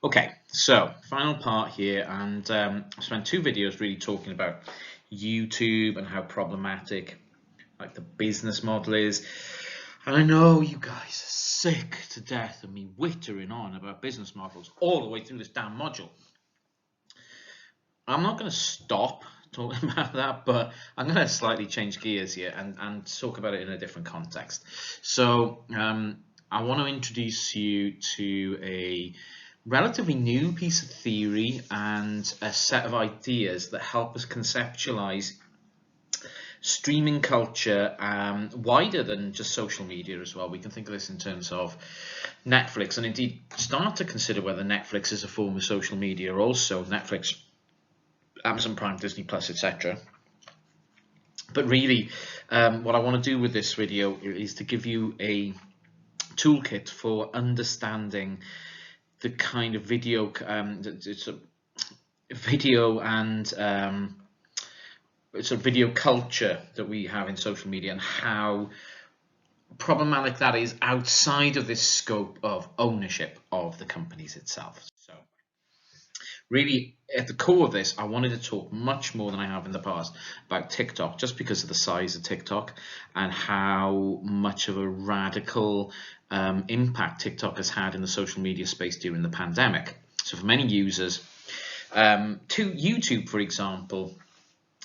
Okay, so final part here, and I spent two videos really talking about YouTube and how problematic like the business model is. And I know you guys are sick to death of me wittering on about business models all the way through this damn module. I'm not going to stop talking about that, but I'm going to slightly change gears here and talk about it in a different context. So I want to introduce you to a relatively new piece of theory and a set of ideas that help us conceptualize streaming culture wider than just social media as well. We can think of this in terms of Netflix, and indeed start to consider whether Netflix is a form of social media also. Netflix, Amazon Prime, Disney Plus, etc. But really, what I want to do with this video is to give you a toolkit for understanding the kind of video, it's a video and sort of video culture that we have in social media, and how problematic that is outside of this scope of ownership of the companies itself. So really, at the core of this, I wanted to talk much more than I have in the past about TikTok, just because of the size of TikTok and how much of a radical impact TikTok has had in the social media space during the pandemic. So for many users, YouTube, for example,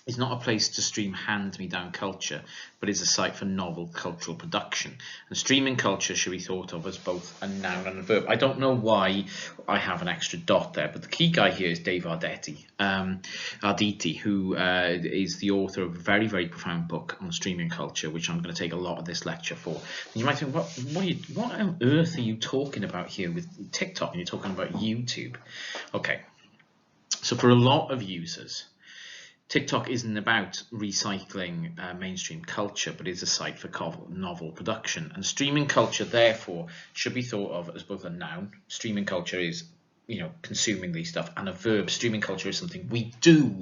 is not a place to stream hand-me-down culture, but is a site for novel cultural production. And streaming culture should be thought of as both a noun and a verb. I don't know why I have an extra dot there, but the key guy here is Dave Arditi, who is the author of a very, very profound book on streaming culture, which I'm going to take a lot of this lecture for. And you might think, what on earth are you talking about here with TikTok, and you're talking about YouTube? Okay, so for a lot of users, TikTok isn't about recycling mainstream culture, but is a site for novel production. And streaming culture, therefore, should be thought of as both a noun. Streaming culture is, consuming these stuff, and a verb. Streaming culture is something we do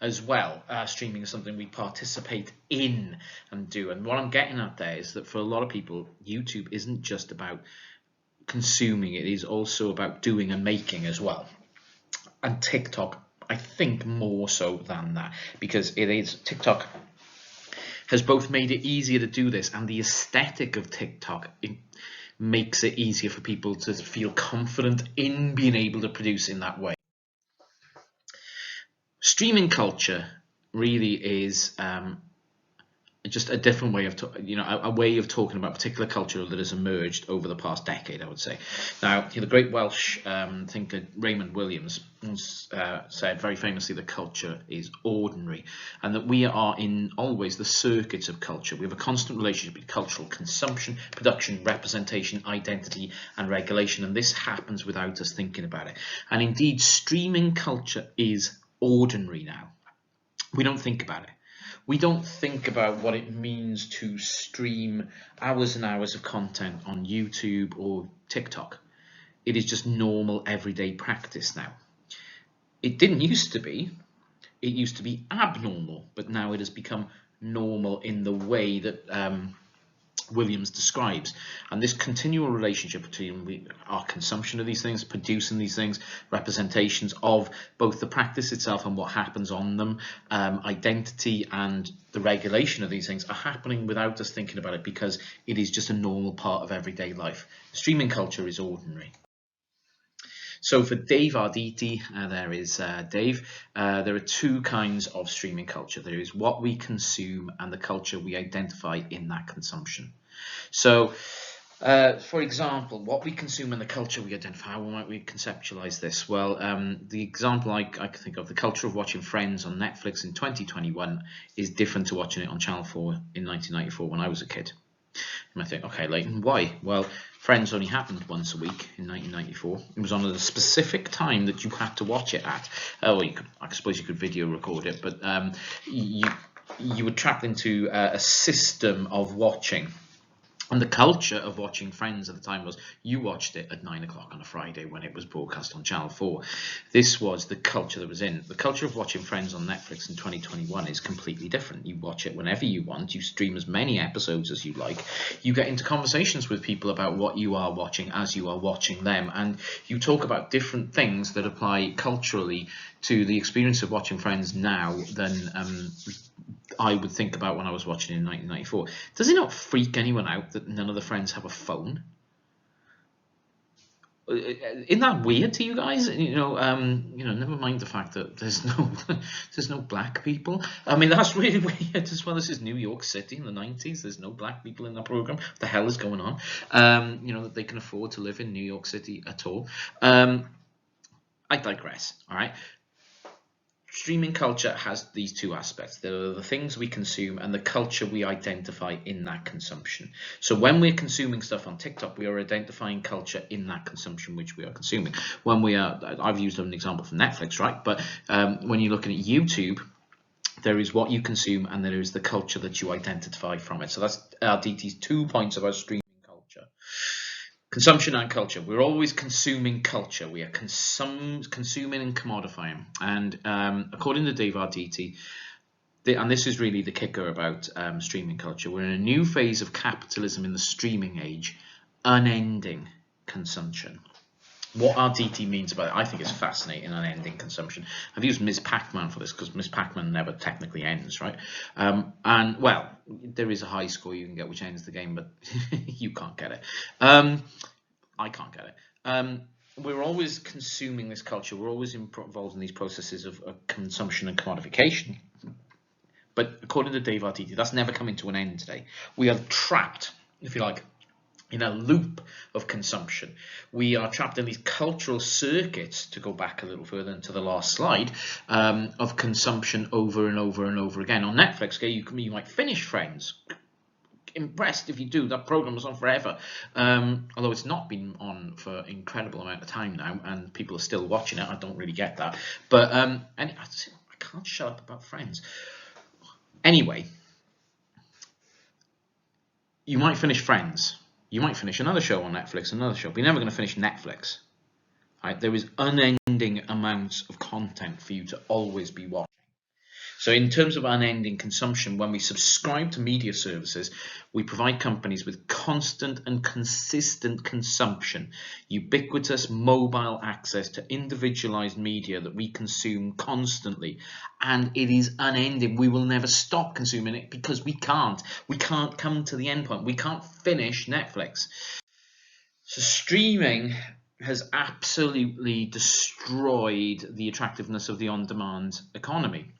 as well. Streaming is something we participate in and do. And what I'm getting at there is that for a lot of people, YouTube isn't just about consuming, it is also about doing and making as well. And TikTok, I think, more so than that, because TikTok has both made it easier to do this, and the aesthetic of TikTok makes it easier for people to feel confident in being able to produce in that way. Streaming culture really is just a different way of, a way of talking about particular culture that has emerged over the past decade, I would say. Now, the great Welsh thinker Raymond Williams once said very famously that culture is ordinary, and that we are in always the circuits of culture. We have a constant relationship between cultural consumption, production, representation, identity, and regulation, and this happens without us thinking about it. And indeed, streaming culture is ordinary now. We don't think about it. We don't think about what it means to stream hours and hours of content on YouTube or TikTok. It is just normal everyday practice now. It didn't used to be. It used to be abnormal, but now it has become normal in the way that Williams describes. And this continual relationship between our consumption of these things, producing these things, representations of both the practice itself and what happens on them, identity and the regulation of these things are happening without us thinking about it, because it is just a normal part of everyday life. Streaming culture is ordinary. So for Dave Arditi, there is Dave, there are two kinds of streaming culture. There is what we consume and the culture we identify in that consumption. So, for example, what we consume and the culture we identify, how might we conceptualize this? Well, the example I can think of, the culture of watching Friends on Netflix in 2021 is different to watching it on Channel 4 in 1994 when I was a kid. You might think, okay, Leighton, why? Well, Friends only happened once a week in 1994. It was on a specific time that you had to watch it at. Well, I suppose you could video record it, but you were trapped into a system of watching And the culture of watching Friends at the time was you watched it at 9 o'clock on a Friday when it was broadcast on Channel 4. This was the culture that was in. The culture of watching Friends on Netflix in 2021 is completely different. You watch it whenever you want. You stream as many episodes as you like. You get into conversations with people about what you are watching as you are watching them. And you talk about different things that apply culturally to the experience of watching Friends now than I would think about when I was watching it in 1994. Does it not freak anyone out that none of the friends have a phone? Isn't that weird to you guys? Never mind the fact that there's no black people. I mean, that's really weird as well. This is New York City in the 90s. There's no black people in that program. What the hell is going on? That they can afford to live in New York City at all. I digress. All right. Streaming culture has these two aspects. There are the things we consume and the culture we identify in that consumption. So when we're consuming stuff on TikTok, we are identifying culture in that consumption which we are consuming. I've used an example from Netflix, right? But when you're looking at YouTube, there is what you consume and there is the culture that you identify from it. So that's DT's 2 points about streaming culture. Consumption and culture. We're always consuming culture. We are consuming and commodifying. And according to Dave Arditi, and this is really the kicker about streaming culture, we're in a new phase of capitalism in the streaming age, unending consumption. What Arditi means by it, I think it's fascinating, unending consumption. I've used Ms. Pac-Man for this because Ms. Pac-Man never technically ends, right? And, well, there is a high score you can get which ends the game, but you can't get it. I can't get it. We're always consuming this culture. We're always involved in these processes of consumption and commodification. But according to Dave Arditi, that's never coming to an end today. We are trapped, if you like, in a loop of consumption. We are trapped in these cultural circuits, to go back a little further into the last slide, of consumption over and over and over again. On Netflix, you might finish Friends. Impressed if you do. That program was on forever, although it's not been on for an incredible amount of time now, and people are still watching it. I don't really get that, but and I can't shut up about Friends. Anyway, you might finish Friends. You might finish another show on Netflix, another show, but you're never going to finish Netflix. Right? There is unending amounts of content for you to always be watching. So in terms of unending consumption, when we subscribe to media services, we provide companies with constant and consistent consumption, ubiquitous mobile access to individualized media that we consume constantly. And it is unending. We will never stop consuming it because we can't. We can't come to the end point. We can't finish Netflix. So streaming has absolutely destroyed the attractiveness of the on-demand economy.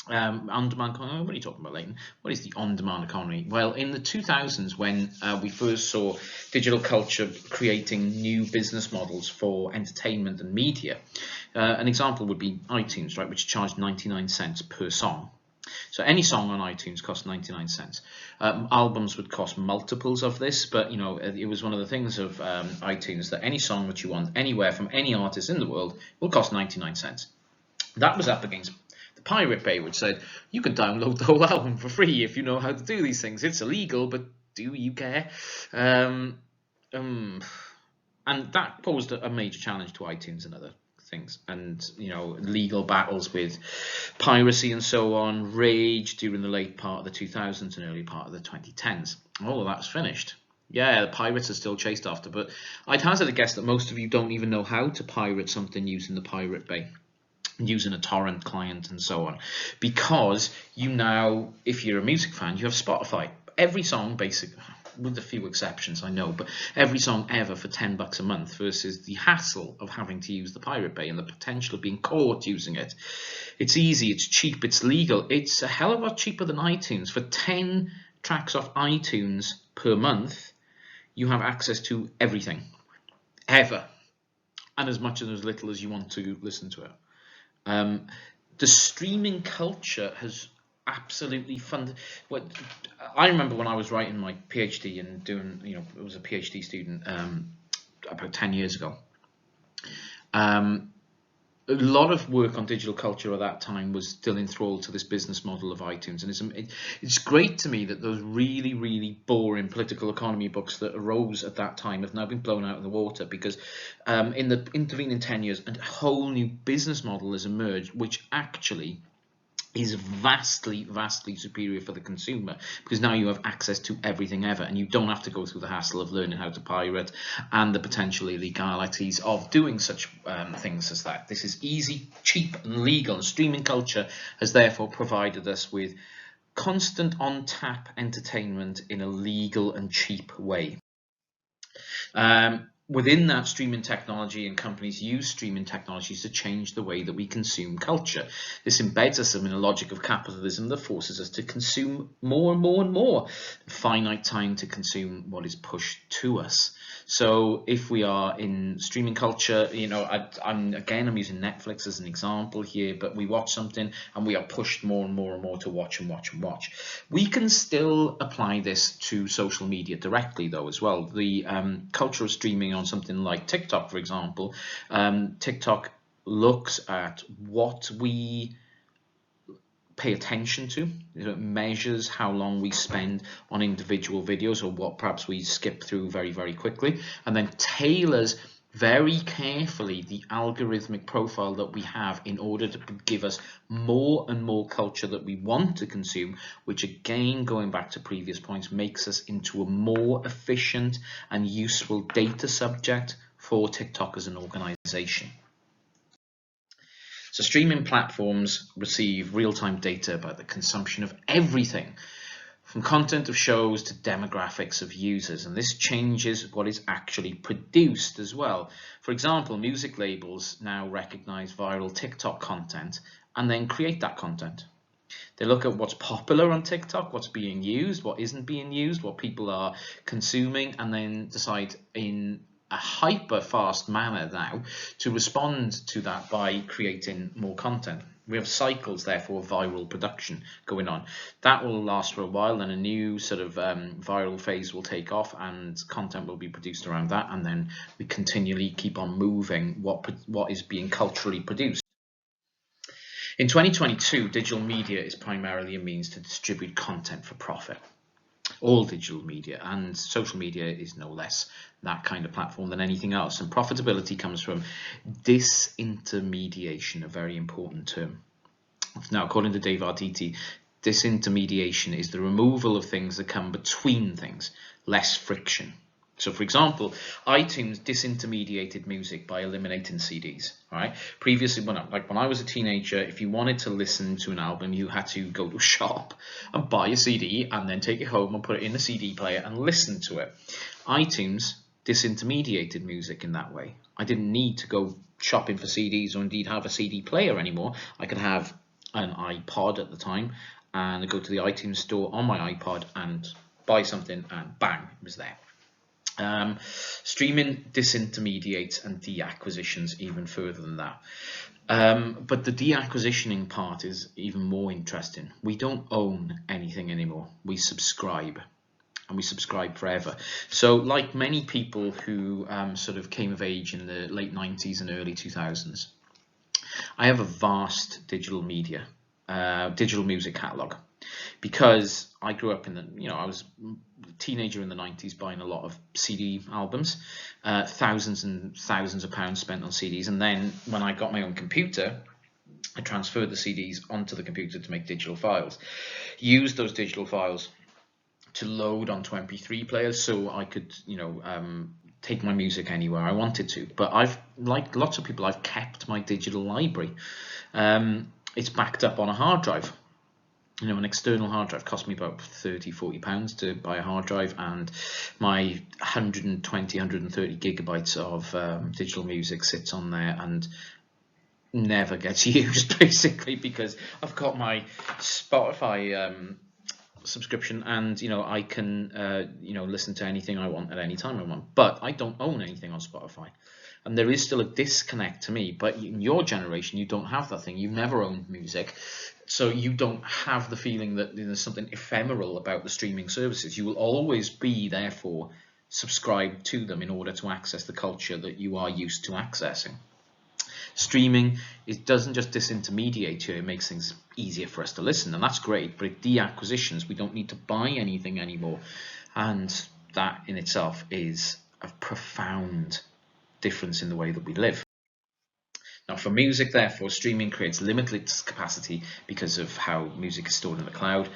On-demand economy, what are you talking about, Leighton? What is the on-demand economy? Well, in the 2000s, when we first saw digital culture creating new business models for entertainment and media, an example would be iTunes, right, which charged 99 cents per song. So any song on iTunes costs 99 cents. Albums would cost multiples of this, but it was one of the things of iTunes that any song that you want anywhere from any artist in the world will cost 99 cents. That was up against Pirate Bay, which said you can download the whole album for free if you know how to do these things. It's illegal, but do you care? And that posed a major challenge to iTunes and other things. And legal battles with piracy and so on raged during the late part of the 2000s and early part of the 2010s. All of that's finished. Yeah, the pirates are still chased after, but I'd hazard a guess that most of you don't even know how to pirate something using the Pirate Bay, using a torrent client and so on, because you now, if you're a music fan, you have Spotify. Every song, basically, with a few exceptions, I know, but every song ever for $10 a month versus the hassle of having to use the Pirate Bay and the potential of being caught using it. It's easy, it's cheap, it's legal. It's a hell of a lot cheaper than iTunes. For 10 tracks off iTunes per month, you have access to everything, ever, and as much and as little as you want to listen to it. The streaming culture has absolutely funded. I remember when I was writing my PhD and doing, I was a PhD student about 10 years ago. a lot of work on digital culture at that time was still enthralled to this business model of iTunes, and it's great to me that those really, really boring political economy books that arose at that time have now been blown out of the water, because in the intervening 10 years, a whole new business model has emerged, which actually is vastly, vastly superior for the consumer, because now you have access to everything ever, and you don't have to go through the hassle of learning how to pirate and the potential illegalities of doing such things as that. This is easy, cheap, and legal, and streaming culture has therefore provided us with constant on-tap entertainment in a legal and cheap way. Within that, streaming technology and companies use streaming technologies to change the way that we consume culture. This embeds us in a logic of capitalism that forces us to consume more and more and more. Finite time to consume what is pushed to us. So if we are in streaming culture, I'm using Netflix as an example here, but we watch something and we are pushed more and more and more to watch and watch and watch. We can still apply this to social media directly, though, as well. The culture of streaming on something like TikTok, for example, TikTok looks at what we pay attention to. It measures how long we spend on individual videos, or what perhaps we skip through very, very quickly, and then tailors very carefully the algorithmic profile that we have in order to give us more and more culture that we want to consume, which, again, going back to previous points, makes us into a more efficient and useful data subject for TikTok as an organization. So streaming platforms receive real-time data about the consumption of everything, from content of shows to demographics of users, and this changes what is actually produced as well. For example, music labels now recognize viral TikTok content and then create that content. They look at what's popular on TikTok, what's being used, what isn't being used, what people are consuming, and then decide in a hyper-fast manner now to respond to that by creating more content. We have cycles, therefore, of viral production going on. That will last for a while, then a new sort of viral phase will take off and content will be produced around that, and then we continually keep on moving what is being culturally produced. In 2022, digital media is primarily a means to distribute content for profit. All digital media, and social media is no less that kind of platform than anything else. And profitability comes from disintermediation, a very important term. Now, according to Dave Arditi, disintermediation is the removal of things that come between things, less friction. So, for example, iTunes disintermediated music by eliminating CDs. Right? Previously, when I was a teenager, if you wanted to listen to an album, you had to go to a shop and buy a CD and then take it home and put it in a CD player and listen to it. iTunes disintermediated music in that way. I didn't need to go shopping for CDs or indeed have a CD player anymore. I could have an iPod at the time and go to the iTunes store on my iPod and buy something, and bang, it was there. Streaming disintermediates and deacquisitions even further than that. But the deacquisitioning part is even more interesting. We don't own anything anymore. We subscribe, and we subscribe forever. So like many people who sort of came of age in the late 90s and early 2000s, I have a vast digital music catalog, because I grew up in I was a teenager in the 90s buying a lot of CD albums, thousands and thousands of pounds spent on CDs. And then when I got my own computer, I transferred the CDs onto the computer to make digital files, used those digital files to load onto MP3 players so I could, take my music anywhere I wanted to. But like lots of people, I've kept my digital library. It's backed up on a hard drive. An external hard drive cost me about £30–40 to buy a hard drive, and my 120–130 gigabytes of digital music sits on there and never gets used, basically, because I've got my Spotify subscription, and I can listen to anything I want at any time I want. But I don't own anything on Spotify, and there is still a disconnect to me. But in your generation, you don't have that thing. You've never owned music, so you don't have the feeling that there's something ephemeral about the streaming services. You will always be, therefore, subscribed to them in order to access the culture that you are used to accessing. Streaming, it doesn't just disintermediate you, it makes things easier for us to listen, and that's great, but it deacquisitions. We don't need to buy anything anymore, and that in itself is a profound difference in the way that we live. Now, for music, therefore, streaming creates limitless capacity because of how music is stored in the cloud.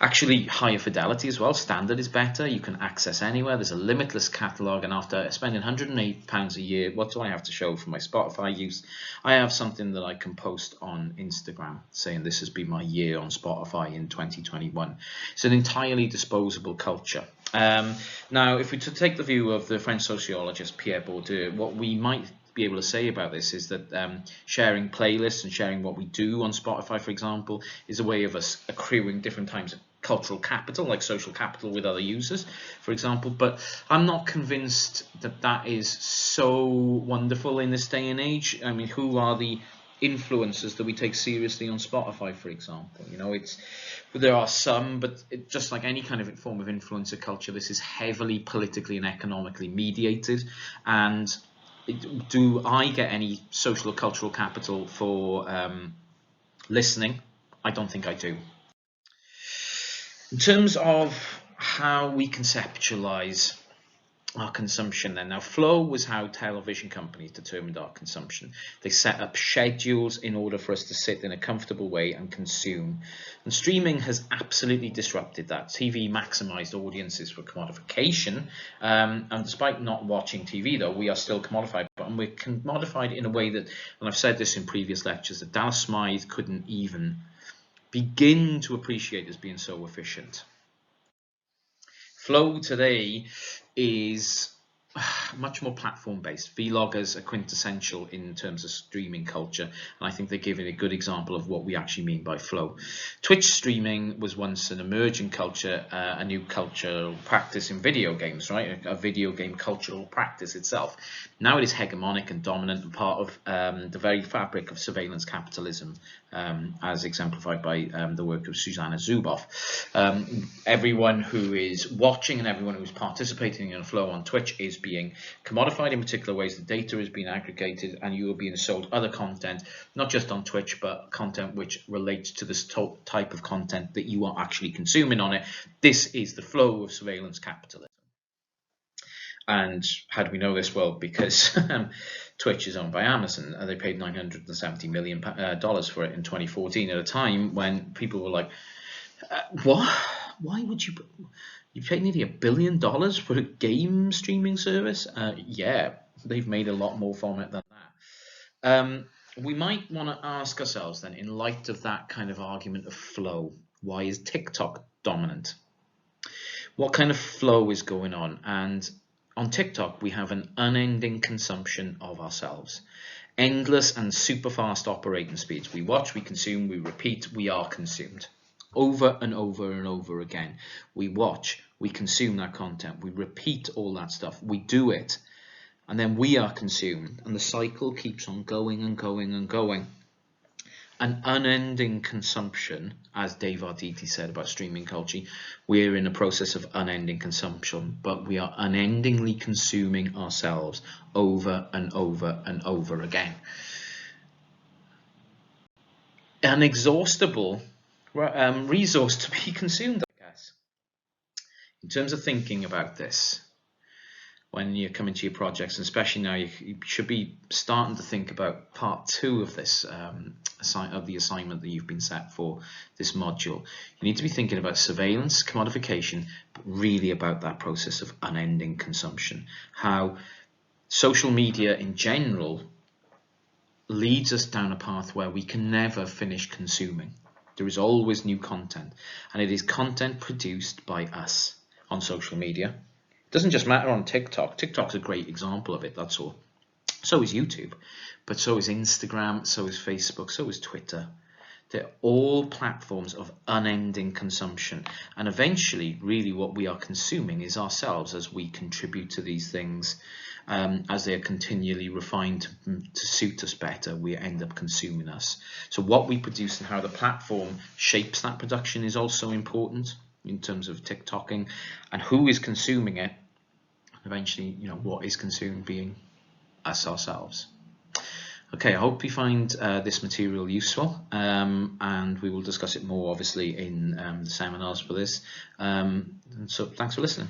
Actually, higher fidelity as well. Standard is better. You can access anywhere. There's a limitless catalogue, and after spending £108 a year, what do I have to show for my Spotify use? I have something that I can post on Instagram saying this has been my year on Spotify in 2021. It's an entirely disposable culture. Now, if we take the view of the French sociologist Pierre Bourdieu, what we might be able to say about this is that sharing playlists and sharing what we do on Spotify, for example, is a way of us accruing different types of cultural capital, like social capital with other users, for example. But I'm not convinced that that is so wonderful in this day and age. I mean, who are the influencers that we take seriously on Spotify, for example? You know, there are some, but just like any kind of form of influencer culture, this is heavily politically and economically mediated. And do I get any social or cultural capital for listening? I don't think I do. In terms of how we conceptualize our consumption then. Now, flow was how television companies determined our consumption. They set up schedules in order for us to sit in a comfortable way and consume. And streaming has absolutely disrupted that. TV maximized audiences for commodification. And despite not watching TV, though, we are still commodified. And we're commodified in a way that, and I've said this in previous lectures, that Dallas Smythe couldn't even begin to appreciate as being so efficient. Flow today is much more platform-based. Vloggers are quintessential in terms of streaming culture, and I think they give it a good example of what we actually mean by flow. Twitch streaming was once an emerging culture, a new cultural practice in video games, right? A video game cultural practice itself. Now it is hegemonic and dominant and part of the very fabric of surveillance capitalism, as exemplified by the work of Susanna Zuboff. Everyone who is watching and everyone who is participating in a flow on Twitch is being commodified in particular ways. The data is being aggregated and you are being sold other content, not just on Twitch, but content which relates to this type of content that you are actually consuming on it. This is the flow of surveillance capitalism. And how do we know this? Well, because Twitch is owned by Amazon. They paid $970 million for it in 2014 at a time when people were like, what? Why would you pay nearly $1 billion for a game streaming service? Yeah, they've made a lot more from it than that. We might want to ask ourselves then, in light of that kind of argument of flow, why is TikTok dominant? What kind of flow is going on? And on TikTok, we have an unending consumption of ourselves. Endless and super fast operating speeds. We watch, we consume, we repeat, we are consumed. Over and over and over again. We watch, we consume that content, we repeat all that stuff, we do it, and then we are consumed, and the cycle keeps on going and going and going. An unending consumption, as Dave Arditi said about streaming culture. We're in a process of unending consumption, but we are unendingly consuming ourselves over and over and over again. An inexhaustible resource to be consumed, I guess. In terms of thinking about this, when you're coming to your projects, and especially now, you should be starting to think about part 2 of this of the assignment that you've been set for this module. You need to be thinking about surveillance, commodification, but really about that process of unending consumption. How social media in general leads us down a path where we can never finish consuming. There is always new content, and it is content produced by us on social media. It doesn't just matter on TikTok. TikTok's a great example of it, that's all. So is YouTube, but so is Instagram, so is Facebook, so is Twitter. They're all platforms of unending consumption, and eventually really what we are consuming is ourselves as we contribute to these things. As they are continually refined to suit us better, we end up consuming us. So what we produce and how the platform shapes that production is also important in terms of TikToking, and who is consuming it. Eventually, what is consumed being us ourselves. Okay, I hope you find this material useful, and we will discuss it more obviously in the seminars for this. And so thanks for listening.